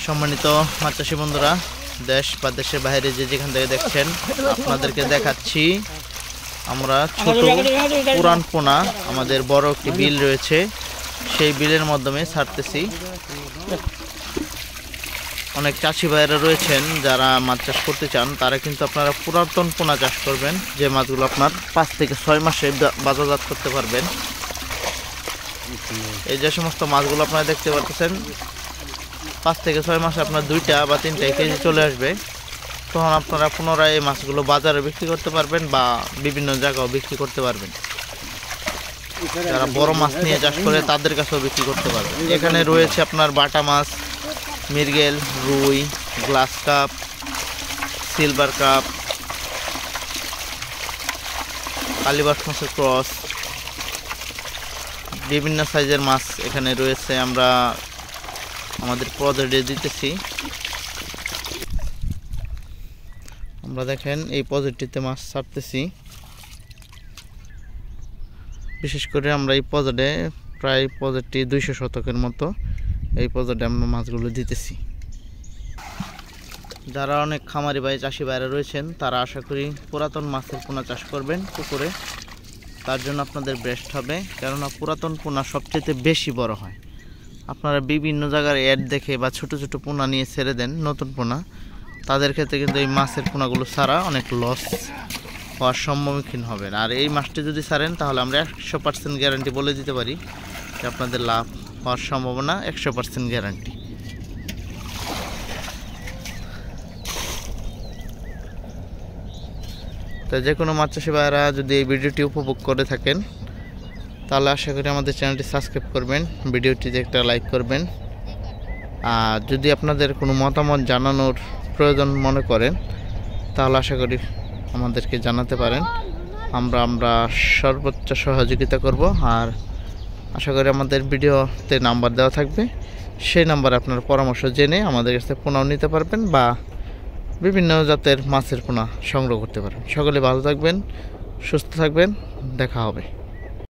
সম্মানিত মাছ চাষী বন্ধুরা, দেশ বা দেশের বাইরে যে যেখান থেকে দেখছেন, আপনাদেরকে দেখাচ্ছি আমরা ছোট পুরান পোনা, আমাদের বড় একটি বিল রয়েছে, সেই বিলের মাধ্যমে ছাড়তেছি। অনেক চাষি ভাইয়েরা রয়েছেন যারা মাছ চাষ করতে চান, তারা কিন্তু আপনারা পুরাতন পোনা চাষ করবেন, যে মাছগুলো আপনার 5 থেকে 6 মাসে বাজারজাত করতে পারবেন। এই যে সমস্ত মাছগুলো আপনারা দেখতে পাচ্ছেন, 5 থেকে 6 মাসে আপনার 2টা বা 3টা কেজি চলে আসবে। তখন আপনারা পুনরায় এই মাছগুলো বাজারে বিক্রি করতে পারবেন বা বিভিন্ন জায়গাও বিক্রি করতে পারবেন। যারা বড় মাছ নিয়ে চাষ করে তাদের কাছেও বিক্রি করতে পারবেন। এখানে রয়েছে আপনার বাটা মাছ, মৃগেল, রুই, গ্লাস কাপ, সিলভার কাপ, কালীবাস মাছের ক্রস, বিভিন্ন সাইজের মাছ এখানে রয়েছে। আমরা আমাদের প্রজেক্টে দিতেছি। আমরা দেখেন এই প্রজেক্টটিতে মাছ ছাড়তেছি। বিশেষ করে আমরা এই প্রজেক্টে প্রায় প্রজেক্টটি 200 শতকের মতো, এই প্রজেক্টে আমরা মাছগুলো দিতেছি। যারা অনেক খামারি ভাই চাষি ভাইরা রয়েছেন, তারা আশা করি পুরাতন মাছের পোনা চাষ করবেন পুকুরে। তার জন্য আপনাদের বেস্ট হবে, কেননা পুরাতন পোনা সবচেয়ে বেশি বড় হয়। আপনারা বিভিন্ন জায়গার অ্যাড দেখে বা ছোট ছোট পোনা নিয়ে ছেড়ে দেন, নতুন পোনা, তাদের ক্ষেত্রে কিন্তু এই মাছের পোনাগুলো ছাড়া অনেক লস হওয়ার সম্মুখীন হবেন। আর এই মাছটি যদি ছাড়েন, তাহলে আমরা 100% গ্যারান্টি বলে দিতে পারি যে আপনাদের লাভ হওয়ার সম্ভাবনা 100% গ্যারান্টি। তো যে কোনো মাছ চাষি ভাইরা যদি এই ভিডিওটি উপভোগ করে থাকেন, তাহলে আশা করি আমাদের চ্যানেলটি সাবস্ক্রাইব করবেন, ভিডিওটিতে একটা লাইক করবেন। আর যদি আপনাদের কোনো মতামত জানানোর প্রয়োজন মনে করেন, তাহলে আশা করি আমাদেরকে জানাতে পারেন। আমরা সর্বোচ্চ সহযোগিতা করব। আর আশা করি আমাদের ভিডিওতে নাম্বার দেওয়া থাকবে, সেই নাম্বারে আপনার পরামর্শ জেনে আমাদের কাছে পোনাও নিতে পারবেন বা বিভিন্ন জাতের মাছের পোনা সংগ্রহ করতে পারবেন। সকলে ভালো থাকবেন, সুস্থ থাকবেন, দেখা হবে।